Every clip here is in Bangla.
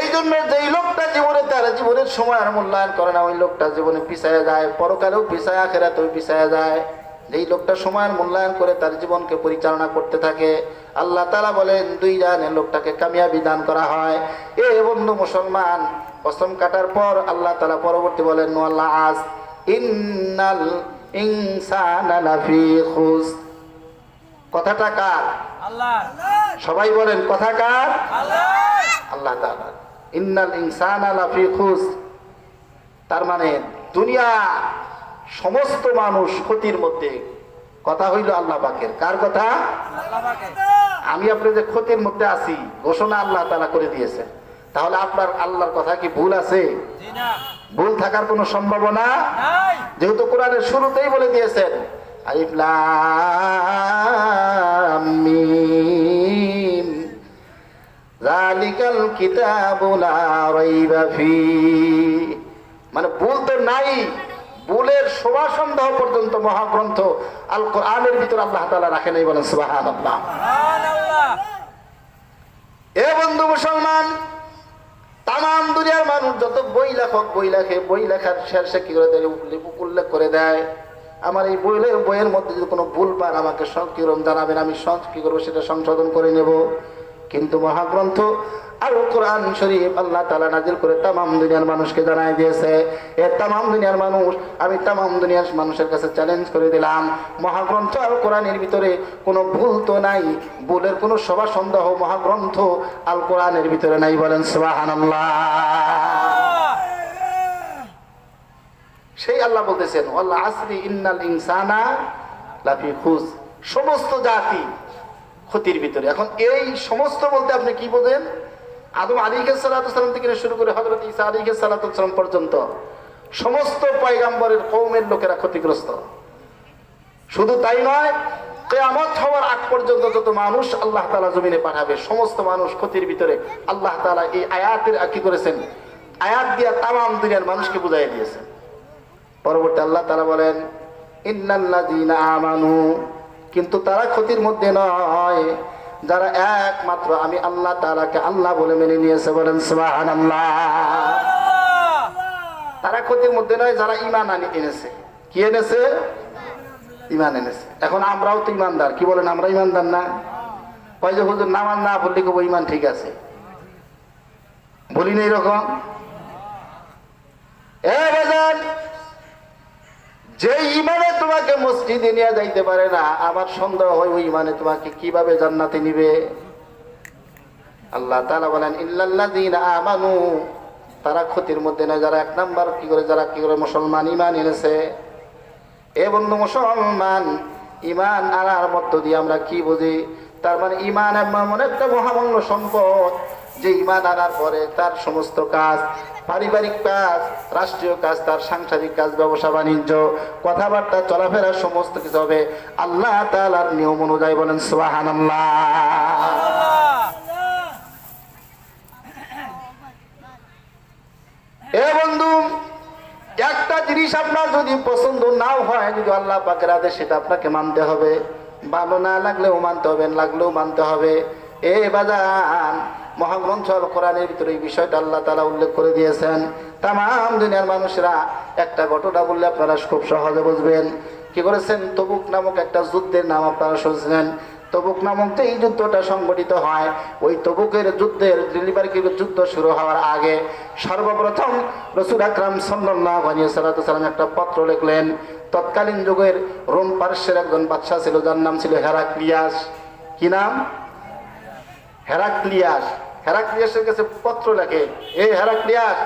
এই জন্য যেই লোকটা জীবনে তার জীবনের সময় আর মূল্যায়ন করে না, ওই লোকটা জীবনে পিছায়া যায়, পরকালেও পিছায়, আখিরাতেও পিছায়া যায়। যেই লোকটা সময়ের মূল্যায়ন করে তার জীবনকে পরিচালনা করতে থাকে, আল্লাহ তাআলা বলেন দুই জাহানের লোকটাকে কামিয়াবি দান করা হয়। এ বন্ধু মুসলমান, কসম কাটার পর আল্লাহ তাআলা পরবর্তী বলেন ওয়াল্লাহ আস ইন্নাল ইনসানা লাফি খুস। কথাটা কার? আল্লাহ। সবাই বলেন কথা কার? আল্লাহ। আল্লাহ তাআলা। ইন্নাল ইনসানা লাফি খুস, তার মানে দুনিয়া সমস্ত মানুষ ক্ষতির মধ্যে। কথা হইল আল্লাহ পাকের। কার কথা? আল্লাহ পাকের। আমি আপনি যে ক্ষতির মধ্যে আছি ঘোষণা আল্লাহ তাআলা করে দিয়েছে, তাহলে আপনার আল্লাহর কথা কি ভুল আছে? জি না। ভুল থাকার কোনো সম্ভাবনা নাই। যেহেতু কোরআনের শুরুতেই বলে দিয়েছেন আলিফ লাম মিম যালিকাল কিতাবু লা রাইবা ফি, মানে ভুল তো নাই, ভুলের শোভা সন্দেহ পর্যন্ত মহাগ্রন্থ আল কোরআনের ভিতর আল্লাহ তাআলা রাখেন। এই বলেন সুবহানাল্লাহ। সুবহানাল্লাহ। এ বন্ধু মুসলমান, তাম দুনিয়ার মানুষ যত বই লেখক বই লেখে, বই লেখার শেষে কি করে দেয়? উল্লেখ করে দেয় আমার এই বইয়ের মধ্যে যদি কোনো ভুল পান আমাকে কিরম জানাবেন, আমি কি করবো সেটা সংশোধন করে নেব। কিন্তু মহাগ্রন্থ আর কোরআন শরীফ আল্লাহ তাআলা নাজিল করে তাম দুনিয়ার মানুষকে জানাই দিয়েছে। এ তাম দুনিয়ার মানুষ, আমি তাম দুনিয়ার মানুষের কাছে চ্যালেঞ্জ করে দিলাম, মহাগ্রন্থ আর কোরআনের ভিতরে কোনো ভুল তো নাই, ভুলের কোনো সভা সন্দেহ মহাগ্রন্থ আল কোরআনের ভিতরে নাই। বলেন সুবহানাল্লাহ। সেই আল্লাহ বলতেছেন ওয়াল্লাহ আসরি ইন্নাল ইনসানা লাফি খুস, সমস্ত জাতি ক্ষতির ভিতরে। এখন এই সমস্ত বলতে আপনি কি বোঝেন? আদম আলাইহিস সালাতু সালাম থেকে শুরু করে হযরত ঈসা আলাইহিস সালাতু সালাম পর্যন্ত সমস্ত পয়গম্বরের কওমের লোকেরা ক্ষতিগ্রস্ত। শুধু তাই নয়, কিয়ামত হওয়ার আগ পর্যন্ত যত মানুষ আল্লাহ তাআলা জমিনে পাঠাবে সমস্ত মানুষ ক্ষতির ভিতরে। আল্লাহ তাআলা এই আয়াতের কি করেছেন? আয়াত দিয়া তাম দুনিয়ার মানুষকে বুঝাই দিয়েছেন। পরবর্তী আল্লাহ তাআলা বলেন ইন্নাল্লাযীনা আমানু, কিন্তু তারা ক্ষতির মধ্যে নয় যারা একমাত্র আমি আল্লাহ তাআলাকে আল্লাহ বলে মেনে নিয়েছে। বলেন সুবহানাল্লাহ। তারা ক্ষতির মধ্যে নয় যারা ঈমান এনেছে। কি এনেছে? ঈমান এনেছে। এখন আমরাও তো ঈমানদার। কি বলেন? আমরা ঈমানদার না? কয় যে হুজুর নামাজ না পড়লে কি ঈমান ঠিক আছে? বলি না এরকম? এ বাজান, যে ইমানে তোমাকে মসজিদে নিয়ে যাইতে পারে না, আমার সন্দেহ হয় ওই ইমানে তোমাকে কিভাবে জান্নাতে নিবে। আল্লাহ তাআলা বলেন ইল্লাল্লাযীনা আমানু, তারা ক্ষতির মধ্যে না যারা এক নাম্বার যারা মুসলমান ঈমান এনেছে। এ বন্ধু মুসলমান, ঈমান আনার মধ্য দিয়ে আমরা কি বুঝি? তার মানে ঈমান এমন একটা মহামূল্য সম্পদ যে ঈমান আনার পরে তার সমস্ত কাজ, পারিবারিক কাজ, রাষ্ট্রীয় কাজ, তার সাংসারিক কাজ, ব্যবসা বাণিজ্য, কথাবার্তা, চলাফেরা সমস্ত কিছু হবে আল্লাহ তাআলার নিয়ম অনুযায়ী। বলেন সুবহানাল্লাহ। এ বন্ধু, একটা জিনিস আপনার যদি পছন্দ নাও হয়, যদি আল্লাহ পাকের আদেশ, সেটা আপনাকে মানতে হবে। ভালো না লাগলেও মানতে হবে, লাগলেও মানতে হবে। এ বাজান, মহাগ্রন্থ আল কোরআনের ভিতরে এই বিষয়টা আল্লাহ তাআলা উল্লেখ করে দিয়েছেন। তাম দুনিয়ার মানুষরা একটা ঘটনা বললে আপনারা খুব সহজে বুঝবেন। কি করেছেন? তবুক নামক একটা যুদ্ধের নাম আপনারা শুনছেন। তবুক নামক যে এই যুদ্ধটা সংগঠিত হয়, ওই তবুকের যুদ্ধের যুদ্ধ শুরু হওয়ার আগে সর্বপ্রথম রাসূল আকরাম সাল্লাল্লাহু আলাইহি ওয়াসাল্লাম একটা পত্র লিখলেন। তৎকালীন যুগের রোম পারস্যের একজন বাদশা ছিল, যার নাম ছিল হেরাক্লিয়াস। কি নাম? হেরাক্লিয়াস। হেরাক্লিয়াসের কাছে পত্র লেখে, এই হেরাক্লিয়াস,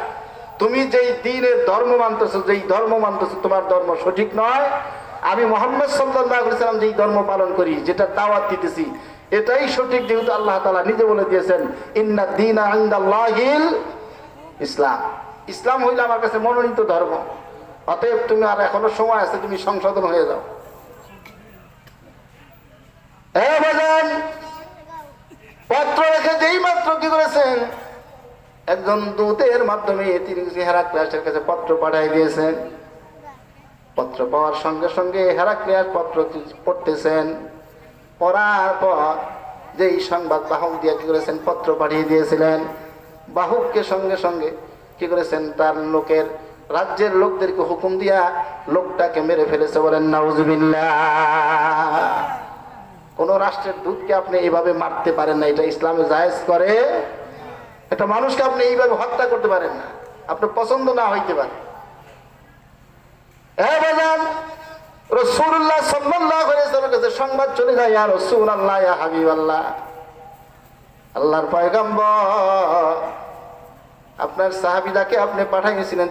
তুমি যেই দ্বীনের ধর্ম মানতেছো, যেই ধর্ম মানতেছো, তোমার ধর্ম সঠিক নয়। আমি মুহাম্মদ সাল্লাল্লাহু আলাইহি ওয়াসাল্লাম যেই ধর্ম পালন করি, যেটা দাওয়াত দিতেছি, এটাই সঠিক। যেহেতু আল্লাহ তাআলা নিজে বলে দিয়েছেন ইন্নাদ দীনা ইনদাল্লাহিল ইসলাম, ইসলাম হইল আমার কাছে মনোনীত ধর্ম। অতএব তুমি, আর এখনো সময় আছে, তুমি সংশোধন হয়ে যাও। পত্র রেখে যেই মাত্র কি করেছেন, একজন দূতের মাধ্যমে তিনি হেরাক্লিয়াসের কাছে পত্র পাঠিয়ে দিয়েছেন। পত্র পাওয়ার সঙ্গে সঙ্গে হেরাক্লিয়াস পত্র পড়তেছেন। পড়ার পর যেই সংবাদ বাহক দিয়ে কি করেছেন, পত্র পাঠিয়ে দিয়েছিলেন, বাহুককে সঙ্গে সঙ্গে কি করেছেন, তার লোকের রাজ্যের লোকদেরকে হুকুম দিয়া লোকটাকে মেরে ফেলেছে। বলেন নাউজুবিল্লাহ। কোন রাষ্ট্রের দূতকে আপনি এইভাবে মারতে পারেন না, এটা ইসলামে জায়েজ করে। একটা মানুষকে আপনি এইভাবে হত্যা করতে পারেন না, আপনার পছন্দ না হইতে পারে। রাসূলুল্লাহ সাল্লাল্লাহু আলাইহি ওয়াসাল্লামের কাছে সংবাদ চলে যায়, ইয়া রাসূলুল্লাহ, ইয়া হাবিবাল্লাহ, আল্লাহর পয়গম্বর, আপনার সাহাবীটাকে আপনি পাঠাইছিলেন,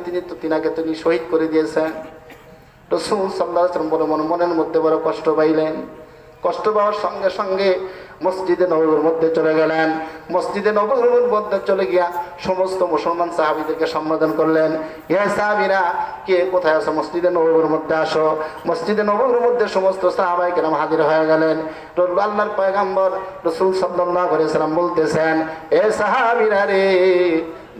তিনি শহীদ করে দিয়েছেন। রাসূল সাল্লাল্লাহু আলাইহি ওয়াসাল্লাম বলে মনের মধ্যে বড় কষ্ট পাইলেন। কষ্ট পাওয়ার সঙ্গে সঙ্গে মসজিদে নববীর মধ্যে চলে গেলেন। মসজিদে নববীর মধ্যে চলে গিয়া সমস্ত মুসলমান সাহাবীদেরকে সম্বোধন করলেন, হে সাহাবীরা, কে কোথায় আছো, মসজিদে নববীর মধ্যে আসো। মসজিদে নববীর মধ্যে সমস্ত সাহাবায়ে কেরাম হাজির হয়ে গেলেন। আল্লাহর পয়গম্বর রাসূল সাল্লাল্লাহু আলাইহি ওয়াসাল্লাম বলতেছেন, হে সাহাবীরা রে,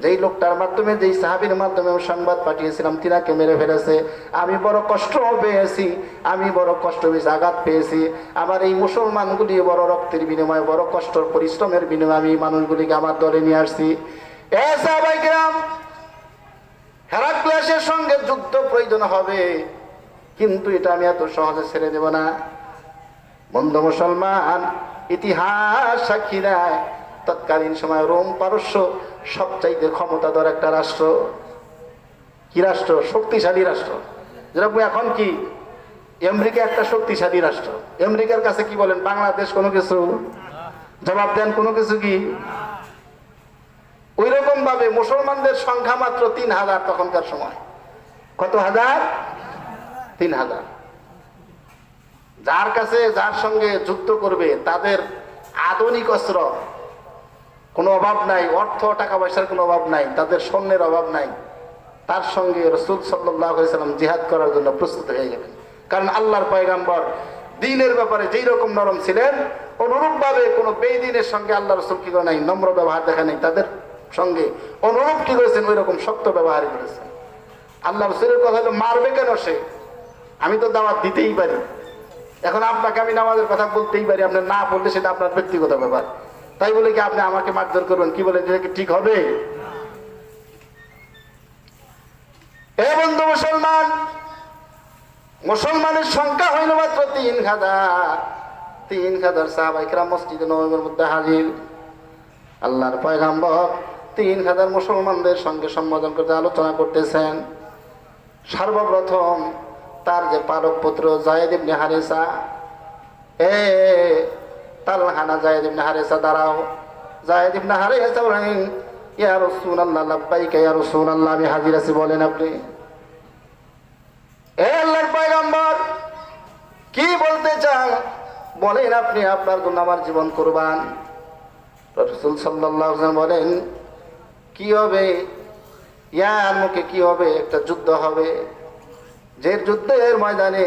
যেই লোকটার মাধ্যমে, যেই সাহাবীর মাধ্যমে সংবাদ পাঠিয়েছিলাম, তিনাকে মেরে ফেলেছে। আমি বড় কষ্ট পেয়েছি, আমি বড় কষ্ট পেয়েছি, আঘাত পেয়েছি। আমার এই মুসলমানগুলি বড় রক্তের বিনিময়ে, বড় কষ্টর পরিশ্রমের বিনিময়ে আমি এই মানুষগুলিকে আমার দলে নিয়ে আসছি। এ সাহাবায়ে কেরাম, হেরাক্লিয়াসের সঙ্গে যুদ্ধ প্রয়োজন হবে, কিন্তু এটা আমি এত সহজে ছেড়ে দেব না। বন্ধু মুসলমান, ইতিহাস সাক্ষী দেয়, তৎকালীন সময় রোম পারস্য সবচাইতে ক্ষমতাধর একটা রাষ্ট্র। কি রাষ্ট্র? শক্তিশালী রাষ্ট্র। যেরকম এখন কি আমেরিকা একটা শক্তিশালী রাষ্ট্র। আমেরিকার কাছে কি বলেন, বাংলাদেশ কোনো কিছু? জবাব দেন, কোনো কিছু কি? ওই রকম ভাবে মুসলমানদের সংখ্যা মাত্র ৩,০০০ তখনকার সময়। কত হাজার? ৩,০০০। যার কাছে, যার সঙ্গে যুদ্ধ করবে, তাদের আধুনিক অস্ত্র কোনো অভাব নাই, অর্থ টাকা পয়সার কোনো অভাব নাই, তাদের সৈন্যের অভাব নাই। তার সঙ্গে রাসূল সাল্লাল্লাহু আলাইহি ওয়াসাল্লাম জিহাদ করার জন্য প্রস্তুত হয়ে গেলেন। কারণ আল্লাহর পয়গম্বর দ্বীনের ব্যাপারে যেই রকম নরম ছিলেন, অনুরূপ ভাবে কোনো বেঈনের সঙ্গে আল্লাহ রাসূল কি করে নাই, নম্র ব্যবহার দেখা নেই। তাদের সঙ্গে অনুরূপ কি করেছেন, ওই রকম শক্ত ব্যবহার করেছেন। আল্লাহ রাসূলের কথা হলো, মারবে কেন সে? আমি তো দাওয়াত দিতেই পারি। এখন আপনাকে আমি নামাজের কথা বলতেই পারি, আপনি না বললে সেটা আপনার ব্যক্তিগত ব্যাপার। তাই বলে কি আপনি আমাকে মারধর করবেন? কি বলেন, এটা কি ঠিক হবে? এ বন্ধু মুসলমান, মুসলমানের সংখ্যা হইল মাত্র ৩,০০০। ৩,০০০ সাহাবায়ে কেরাম মসজিদে নববীর মধ্যে হাজির। আল্লাহর পয়গম্বর ৩,০০০ মুসলমানদের সঙ্গে সম্বোধন করতে, আলোচনা করতেছেন। সর্বপ্রথম তার যে পালক পুত্র যায়েদ ইবনে হারিসা, তালহানা যায়েদ ইবনে হারিসা, দাঁড়াও। যায়েদ ইবনে হারিসা বলেন, ইয়া রাসূলুল্লাহ, লাব্বাইকা ইয়া রাসূলুল্লাহ, আমি হাজির আছি, বলেন আপনি। আল্লাহর পয়গম্বর কি বলতে চান বলেন আপনি, আপনার জন্য আমার জীবন কুরবান। রাসূল সাল্লাল্লাহু আলাইহি ওয়াসাল্লাম বলেন, কি হবে? ইয়ার মুখে কি হবে? একটা যুদ্ধ হবে, যে যুদ্ধের ময়দানে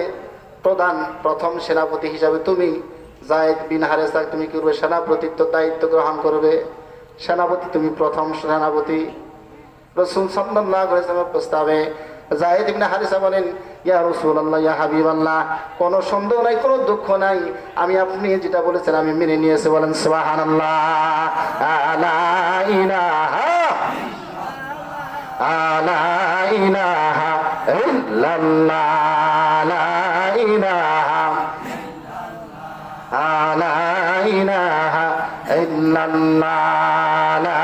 প্রথম সেনাপতি হিসাবে তুমি যায়েদ বিন হারেসা, তুমি কি করবে? সেনাপতিত্ব দায়িত্ব গ্রহণ করবে। সেনাপতি, তুমি প্রথম সেনাপতি। রাসূল সাল্লাল্লাহু আলাইহি ওয়াসাল্লামের প্রস্তাবে যায়েদ ইবনে হারিসা বলেন, ইয়া রাসূলুল্লাহ, ইয়া হাবিবাল্লাহ, কোনো সন্দেহ নাই, কোনো দুঃখ নাই, আমি আপনি যেটা বলেছেন আমি মেনে নিয়েছি। বলেন সুবহানাল্লাহ। লা ইলাহা ইল্লাল্লাহ, লা ইলাহা ইল্লাল্লাহ, লা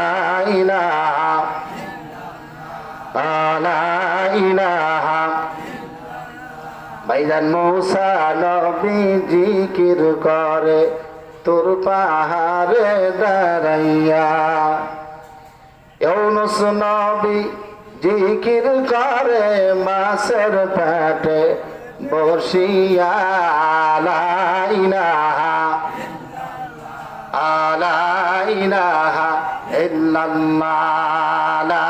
ইলাহা। ভাইজান মূসা নবী জিকির করে তোর পাহাড়ে দাঁড়াইয়া, ইউনূস নবী জিকির করে মাছের পেটে বসিয়া। লা ইলাহা ইল্লাল্লাহ, লা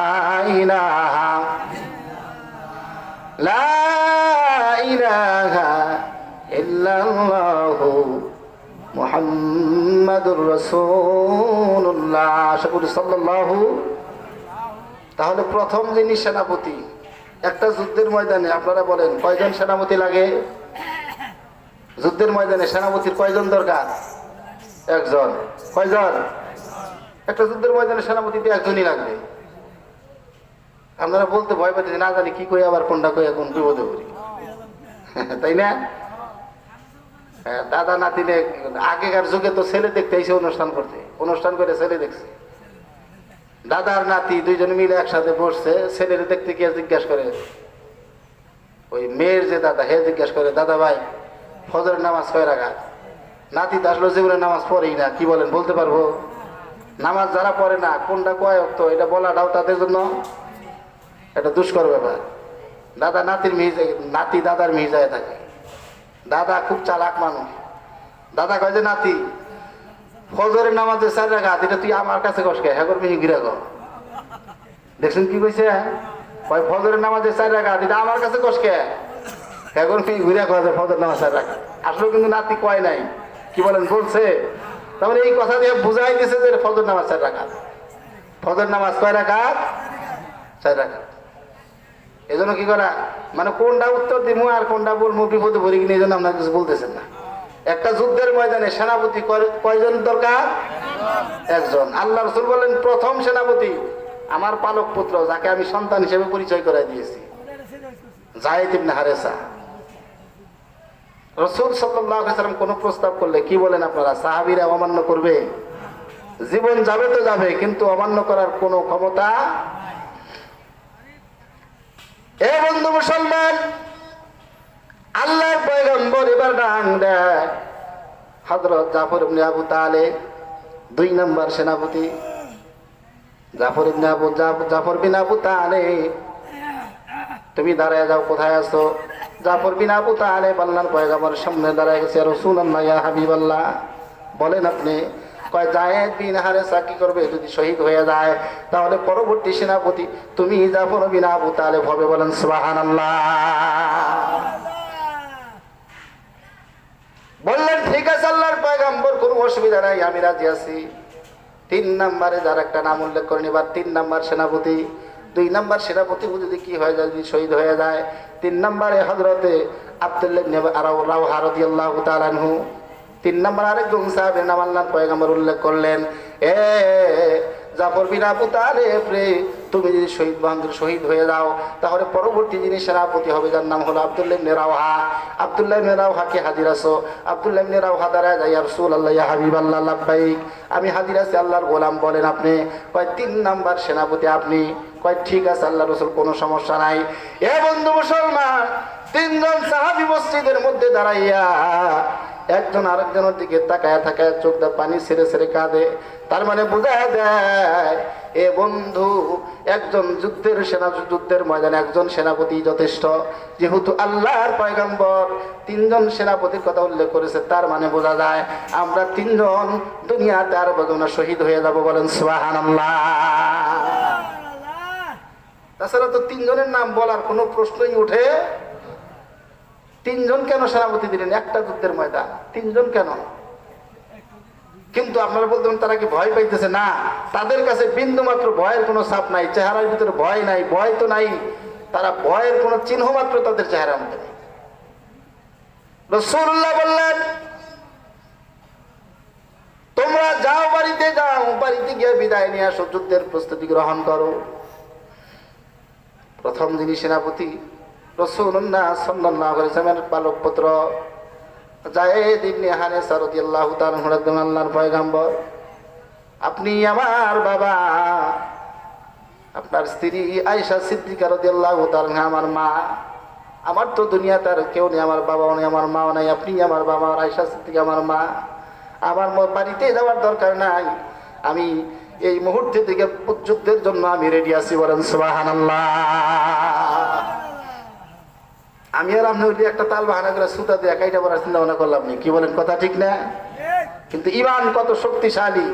ইলাহা ইল্লাল্লাহু মুহাম্মাদুর রাসূলুল্লাহ। আশা করি সাল্লাল্লাহু। তাহলে প্রথম যিনি সেনাপতি, একটা যুদ্ধের ময়দানে আপনারা বলেন কয়জন সেনাপতি লাগে? যুদ্ধের ময়দানে সেনাপতির কয়জন দরকার? একজন। কয়জন? একটা যুদ্ধের ময়দানে সেনাপতিতে একজনই লাগবে। আপনারা বলতে ভয় পাচ্ছেন, না জানি কি কই আবার কোনটা কই এখন বিপদে পড়ি, তাই না? দাদা নাতিনে আগেকার যুগে তো ছেলে দেখতে এসে অনুষ্ঠান করতে, অনুষ্ঠান করে ছেলে দেখছে। দাদার নাতি দুইজন মিলে একসাথে বসছে, ছেলের দেখতে গিয়ে জিজ্ঞাসা করে, ওই মেয়ের যে দাদা হে জিজ্ঞাসা করে, দাদা ভাই ফজরের নামাজ কয় রাকাত? নাতি তো আসলে জীবনে নামাজ পড়েই না, কি বলেন বলতে পারবো? নামাজ যারা পড়ে না কোনটা কয় অক্ত এটা বলাটাও তাদের জন্য এটা দুষ্কর ব্যাপার। দাদা নাতির নাতি দাদার মিহিজায় থাকে। দাদা খুব চালাক মানুষ। দাদা কয় যে নাতি ফজরের নামাজে 4 রাকাত এটা তুই আমার কাছে কসকে হ্যাঁ করবি গিরা কর। দেখছেন কি কইছে? কয় ফজরের নামাজে 4 রাকাত এটা আমার কাছে কসকে হ্যাঁ করবি ঘুরে কয় ফজর নামাজ 4 রাকাত। আসলে কিন্তু নাতি কয় নাই, কি বলেন বলছে। তারপরে এই কথা দিয়ে বুঝাই দিছে যে ফজর নামাজ 4 রাকাত। ফজর নামাজ কয় রাকাত? 4 রাকাত। এই জন্য কি করা মানে কোনটা উত্তর দিব আর কোনটা বলবো বিপদে পড়ি কিনা এই জন্য আপনার কিছু বলতেছেন না। একটা যুদ্ধের ময়দানে সেনাপতি কয়জন দরকার? একজন। আল্লাহ রাসূল বলেন প্রথম সেনাপতি আমার পালক পুত্র, যাকে আমি সন্তান হিসেবে পরিচয় করাই দিয়েছি, যায়েদ ইবনে হারেসা। রাসূল সাল্লাল্লাহু আলাইহি ওয়াসাল্লাম কোন প্রস্তাব করলে কি বলেন আপনারা? সাহাবীরা অমান্য করবে? জীবন যাবে তো যাবে, কিন্তু অমান্য করার কোনো ক্ষমতা। এ বন্ধু মুসলমান, আল্লাহর পয়গম্বর এবার ডাক দেয় হযরত জাফর ইবনে আবু তালেব, 2 নম্বর সেনাপতি। জাফর বিন আবু তালেব, তুমি দাঁড়ায় যাও, কোথায় আছো? জাফর বিন আবু তালেব আল্লাহর পয়গম্বরের সামনে দাঁড়ায় গেছে। রাসূলুল্লাহ ইয়া হাবিবাল্লাহ, বলেন আপনি। কয় যায়েদ বিন হারেসা কি করবে? যদি শহীদ হয়ে যায় তাহলে পরবর্তী সেনাপতি তুমি জাফর বিন আবু তালেব হবে। বলেন সুবহানাল্লাহ। বললেন ঠিক আছে আল্লাহর পয়গম্বর, কোনো অসুবিধা নাই, আমি রাজি আছি। 3 নম্বরে যার একটা নাম উল্লেখ করেন, এবার 3 নম্বর সেনাপতি। 2 নম্বর সেনাপতি যদি কি হয়ে যায়, যদি শহীদ হয়ে যায়। 3 নম্বরে হযরতে আব্দুল্লাহ ইবনে রাওহা রাদিয়াল্লাহু তাআলা আনহু। 3 নম্বর আরেকজন সাহাবীর নাম আল্লাহর পয়গম্বর উল্লেখ করলেন, এ জাফর বিন আবু তালেব রে, তুমি যদি শহীদ হয়ে যাও তাহলে পরবর্তী যিনি সেনাপতি হবে যার নাম হলো আব্দুল্লাহ ইবনে রাওহা। আব্দুল্লাহ ইবনে রাওহা কে হাজির আছো? আব্দুল্লাহ ইবনে রাওহা দাঁড়ায় যায়, ইয়া রাসূলুল্লাহ ইয়া হাবিবাল্লাহ লাব্বাইক, আমি হাজির আছি আল্লাহর গোলাম, বলেন আপনি। কয় 3 নম্বর সেনাপতি আপনি। কয় ঠিক আছে আল্লাহ রাসূল, কোনো সমস্যা নাই। এ বন্ধু মুসলমান, 3 জন সাহাবী মসজিদের মধ্যে দাঁড়াইয়া একজন আরেকজনের দিকে তাকায় থাকায় চোখ দিয়ে পানি ছেড়ে ছেড়ে কাঁদে। তার মানে বোঝা দেয় এ বন্ধু একজন যুদ্ধের ময়দানে একজন সেনাপতি যথেষ্ট। যেহেতু আল্লাহর পয়গম্বর 3 জন সেনাপতির কথা উল্লেখ করেছে, তার মানে বোঝা যায় আমরা 3 জন দুনিয়াতে আর বদনা শহীদ হয়ে যাব। বলেন সুবহানাল্লাহ। তাছাড়া তো 3 জনের নাম বলার কোনো প্রশ্নই ওঠে। 3 জন কেন সেনাপতি দিলেন একটা যুদ্ধের ময়দান? 3 জন কেন? কিন্তু আপনারা বলতেন তারা কি ভয় পাইতেছে? না, তাদের কাছে বিন্দু মাত্র ভয়ের কোনো ছাপ নাই, চেহারার ভিতরে ভয় নাই, ভয় তো নাই, তারা ভয়ের কোনো চিহ্ন মাত্র তাদের চেহারার মধ্যে নেই। রাসূলুল্লাহ বললেন তোমরা যাও, বাড়িতে যাও, বাড়িতে গিয়ে বিদায় নিয়ে আসো, যুদ্ধের প্রস্তুতি গ্রহণ করো। প্রথম যিনি সেনাপতি রাসূলুল্লাহ সাল্লাল্লাহু আলাইহি ওয়াসাল্লামের পালক পুত্র যায়েদ ইবনে হারেসা রাদিয়াল্লাহু তাআলা আল্লাহর পয়গম্বর, আপনি আমার বাবা, আপনার স্ত্রী আয়েশা সিদ্দিকা রাদিয়াল্লাহু তাআলা আমার মা। আমার তো দুনিয়াতে আর কেউ নেই, আমার বাবাও নেই, আমার মাও নাই, আপনি আমার বাবা, আর আয়েশা সিদ্দিকা আমার মা। আমার বাড়িতে যাওয়ার দরকার নাই, আমি এই মুহূর্তে থেকে যুদ্ধের জন্য আমি রেডি আছি। বলেন সুবহানাল্লাহ। আমি আর আপনি একটা তাল বাহানা করে সুতা দিয়ে একাইটা পড়ার চিন্তা ভাবনা করলাম নি, কি বলেন? কথা ঠিক না? কিন্তু ঈমান কত শক্তিশালী,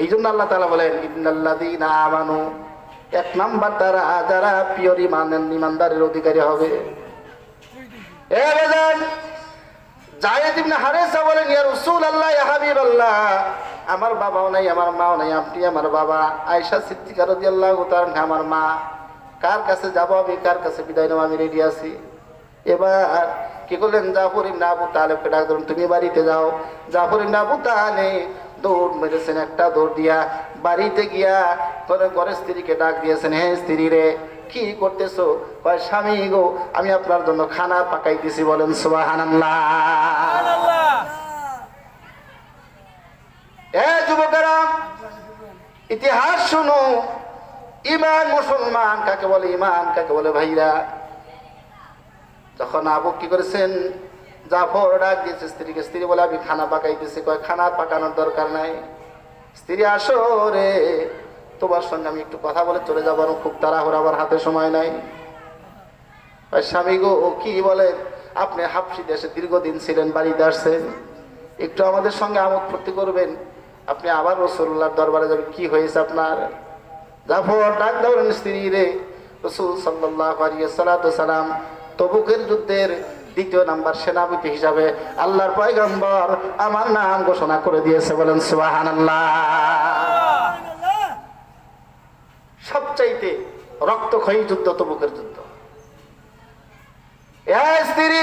এই জন্য আল্লাহ তাআলা বলেন ইন্নাল্লাযীনা আমানু, 1 নাম্বার তারা যারা পিওর ঈমানদারের অধিকারী হবে। এ বাজান, যায়েদ ইবনে হারেসা বলেন ইয়া রাসূলুল্লাহ ইয়া হাবিবাল্লাহ, আমার বাবাও নাই, আমার মাও নাই, আপনি আমার বাবা। আয়েশা সিদ্দিকা রাদিয়াল্লাহু তাআলা আমার মা। কার কাছে যাব আমি, কার কাছে বিদায় নেব? আমি রেডি আছি। এবার কি করলেন? জাফর ইবনে আবু তালেবকে ডাক দিলেন, তুমি বাড়িতে যাও। জাফর ইবনে আবু তালেব দৌড় মেরেছেন, একটা দৌড় দিয়া বাড়িতে গিয়া ঘরে স্ত্রীকে ডাক দিয়েছেন, হে স্ত্রী রে, কি করতেছো? কয়, স্বামী গো, আমি আপনার জন্য খানা পাকাইতেছি। বলেন সুবহানাল্লাহ। এ যুবকেরা, ইতিহাস শুনো। ইমান, মুসলমান কাকে বলে, ইমান কাকে বলে ভাইরা। যখন আবু কি করেছেন, জাফর ডাক দিয়েছে স্ত্রীকে, স্ত্রী বলে আমি খানা পাকাইতেছি। কয়, খানা পাকানোর দরকার নাই, স্ত্রী আসো রে, তোমার সঙ্গে আমি একটু কথা বলে চলে যাবো, খুব তাড়াহুড়ো, আমার হাতে সময় নাই। স্বামী গো, কি বলে, আপনি হাবশি দেশে দীর্ঘদিন ছিলেন, বাড়িতে আসছেন, একটু আমাদের সঙ্গে আমোদ ফুর্তি করবেন, আপনি আবার রাসূলুল্লাহর দরবারে যাবেন, কি হয়েছে আপনার? জাফর ডাক দাওলেন স্ত্রী রে, রাসূল সাল্লাল্লাহু আলাইহি সাল্লাম তবুকের যুদ্ধের 2 নাম্বার সেনাপতি হিসাবে আল্লাহর পয়গম্বর আমার নাম ঘোষণা করে দিয়েছে। বলেন সুবহানাল্লাহ। সবচাইতে রক্তক্ষয়ী যুদ্ধ তবুকের যুদ্ধ। স্ত্রী,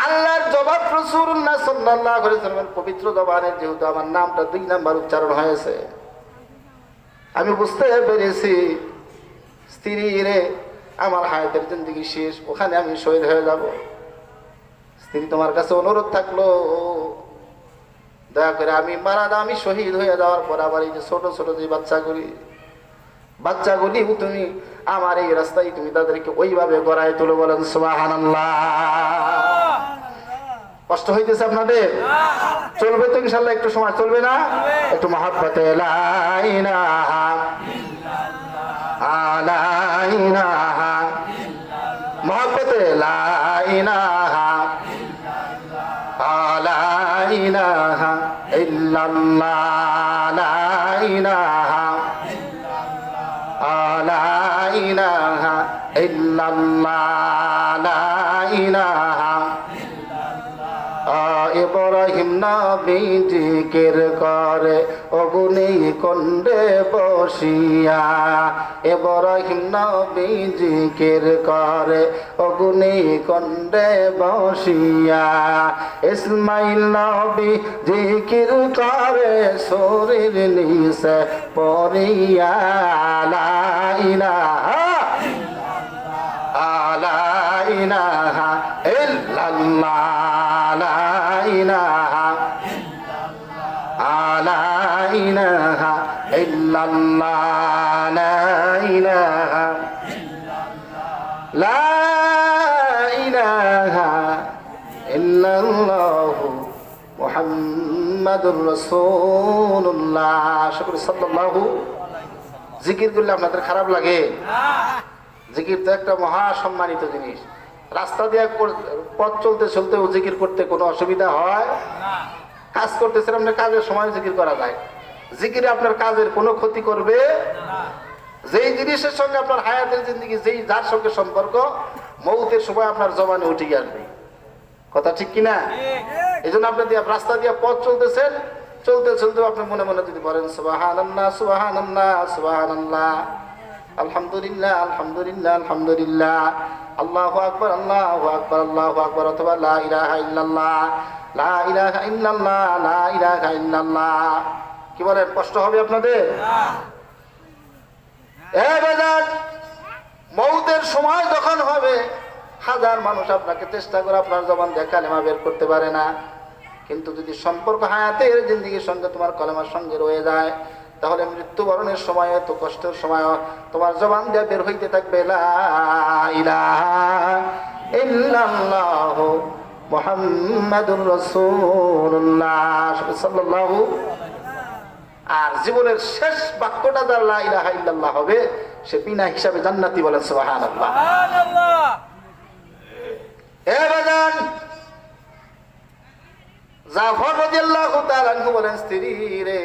আল্লাহর জবাব রাসূলুল্লাহ সাল্লাল্লাহু আলাইহি ওয়াসাল্লামের পবিত্র জবানে যেহেতু আমার নামটা 2 নাম্বার উচ্চারণ হয়েছে, আমি বুঝতে পেরেছি স্ত্রী রে, আমার হায়াতের জিন্দেগি শেষ, ওখানে আমি শহীদ হয়ে যাব। স্ত্রী, তোমার কাছে অনুরোধ থাকলো, দয়া করে আমি মারা যাও, আমি শহীদ হয়ে যাওয়ার পর আবার এই যে ছোট ছোট যে বাচ্চাগুলি তুমি আমার এই রাস্তায় তুমি তাদেরকে ওইভাবে গড়ায় তুলে। বলেন সুবহানাল্লাহ। কষ্ট হইতেছে আপনাদের? চলবে তো ইনশাআল্লাহ, একটু সময় চলবে না? একটু মহাব্বতে লা ইলাহা ইল্লাল্লাহ, মহাব্বতে লা ইলাহা ইল্লাল্লাহ, লা ইলাহা ইল্লাল্লাহ, লা ইলাহা। ইব্রাহিম নবী জিকির করে অগ্নি কুণ্ডে বসিয়া, ইব্রাহিম নবী জিকির করে অগ্নি কুণ্ডে বসিয়া, ইসমাইল নবী জিকির করে শরীর নিচে পড়িয়া, লা ইলাহা ইলাহা ইল্লাল্লাহ, লা ইলাহা ইল্লাল্লাহ, লা ইলাহা ইল্লাল্লাহ, মুহাম্মাদুর রাসূলুল্লাহ সাল্লাল্লাহু। জিকির করলে আপনাদের খারাপ লাগে? জিকির তো একটা মহা সম্মানিত জিনিস। রাস্তা দিয়ে পথ চলতে চলতে জিকির করতে কোনো অসুবিধা হয়? কাজ করতেছেন আপনার, কাজের সময় জিকির করা যায়। জিকিরে আপনার কাজের কোনো ক্ষতি করবে? যেই জিনিসের সঙ্গে আপনার হায়াতের জিন্দেগি, যেই যার সঙ্গে সম্পর্ক, মৌতের সময় আপনার জবানে উঠে আসবে। কথা ঠিক কিনা? এই জন্য আপনি রাস্তা দিয়ে পথ চলতেছেন, চলতে চলতে আপনি মনে মনে যদি বলেন সুবহানাল্লাহ সুবহানাল্লাহ সুবহানাল্লাহ, আলহামদুলিল্লাহ আলহামদুলিল্লাহ আলহামদুলিল্লাহ, আল্লাহু আকবার আল্লাহু আকবার আল্লাহু আকবার, অথবা লা ইলাহা ইল্লাল্লাহ লা ইলাহা ইল্লাল্লাহ লা ইলাহা ইল্লাল্লাহ, কি বলেন? কষ্ট হবে আপনাদের? মৌতের সময় যখন হবে, হাজার মানুষ আপনাকে চেষ্টা করে আপনার জবান দিয়ে কালেমা বের করতে পারে না, কিন্তু যদি সম্পর্ক হায়াতের জিন্দেগির সঙ্গে তোমার কলেমার সঙ্গে রয়ে যায়, তাহলে মৃত্যুবরণের সময়, তো কষ্টের সময় তোমার জবান দিয়ে বের হইতে থাকবে লা ইলাহা ইল্লাল্লাহ মুহাম্মাদুর রাসূলুল্লাহ সাল্লাল্লাহু। আর জীবনের শেষ বাক্যটা যার লা ইলাহা ইল্লাল্লাহ হবে, সে বিনা হিসাবে জান্নাতি। বলেন সুবহানাল্লাহ। এ বাজান, জাফর রাদিয়াল্লাহু তাআলা আনহু বলেন, স্ত্রী রে,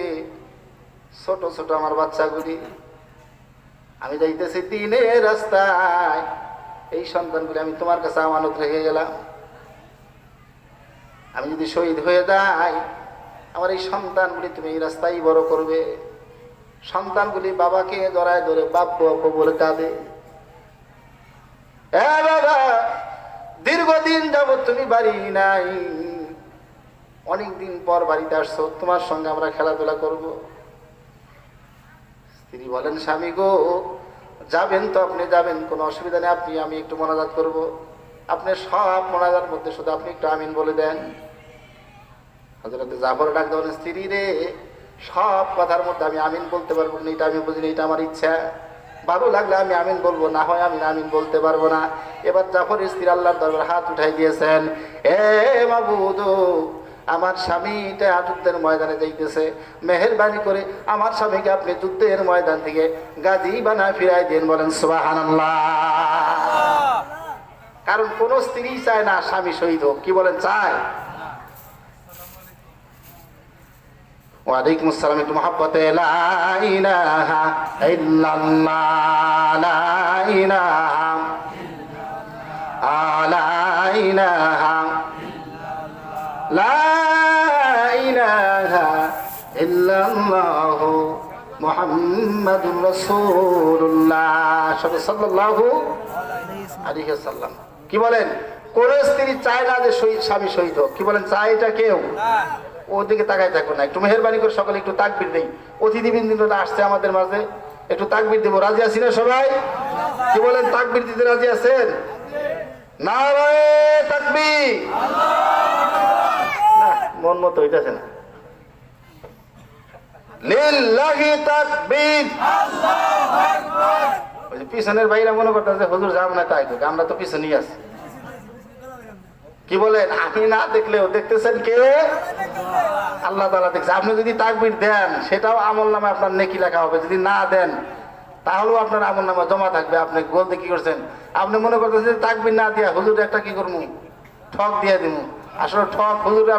ছোট ছোট আমার বাচ্চাগুলি, আমি যাইতেছি দিনের রাস্তায়, এই সন্তানগুলি আমি তোমার কাছে আমানত রেখে গেলাম। আমি যদি শহীদ হয়ে যাই, আমার এই সন্তানগুলি তুমি এই রাস্তায় বড় করবে। সন্তানগুলি বাবাকে জড়ায় ধরে বাপ্পু বাপ্পু বলে কাঁদে। বাবা, দীর্ঘদিন যাবৎ তুমি বাড়ি নাই, অনেকদিন পর বাড়িতে আসছো, তোমার সঙ্গে আমরা খেলাধুলা করব। স্ত্রী বলেন, স্বামী গো, যাবেন তো আপনি যাবেন, কোনো অসুবিধা নেই, আপনি আমি একটু মোনাজাত করব। আপনি সব মোনাজাত মধ্যে শুধু আপনি একটু আমিন বলে দেন। হযরত জাফর ডাক দেন, স্ত্রী রে, সব কথার মধ্যে আমি আমিন বলতে পারবো না, এটা আমি বুঝিনি, এটা আমার ইচ্ছা, ভালো লাগলে আমি আমিন বলবো, না হয় আমি আমিন বলতে পারবো না। এবার জাফরের স্ত্রী আল্লাহর দরবারে হাত উঠাই দিয়েছেন, এ মাবুদ, আমার স্বামীটা যুদ্ধের ময়দানে যাইতেছে, মেহেরবানি করে আমার স্বামীকে আপনি যুদ্ধের ময়দান থেকে গাজী বানায় ফিরাই দিন। বলেন সুবহানাল্লাহ। কারণ কোন স্ত্রী চায় না স্বামী শহীদ হোক, কি বলেন, চায়? ওয়ালাইকুম আসসালাম, একটু মহব্বতে লা ইলাহা ইল্লাল্লাহ, লা ইলাহা লা ইলাহা লা ইলাহা ইল্লাল্লাহ মুহাম্মাদুর রাসূলুল্লাহ সাল্লাল্লাহু আলাইহি ওয়াসাল্লাম। কি বলেন? কোন স্ত্রী চায় না যে স্বামী শহীদ হোক, কি বলেন, চায় এটা কেউ? ওদিকে তাকায় থাকো না, একটু মেহেরবানি করে সকলে একটু তাকবীর দেই। অতিথিবৃন্দরা আসছে আমাদের মাঝে, একটু তাকবীর দেবো। রাজি আছি না সবাই? কি বলেন, তাকবীর দিতে রাজি আছেন? নারায়ে তাকবীর। না, মন মতো হইতাছে না। লিল্লাহি তাকবীর। আল্লাহু আকবার। ওই যে পিছনের ভাইরা মনে করতেছে হুজুর যাব না, তাই তো আমরা তো পিছনেই আছি। কি বলেন, আমি না দেখলেও দেখতেছেন কে? আল্লাহ তাআলা দেখছে। আপনি যদি তাকবীর দেন সেটাও আমলনামায় আপনার নেকি লেখা হবে, যদি না দেন তাহলেও আপনার আমলনামা জমা থাকবে। আপনি বলতে কি করছেন, আপনি মনে করতেছেন তাকবীর না দিয়া হুজুর একটা কি করবো, ঠক দিয়ে দিব। আসলে ঠক হুজুর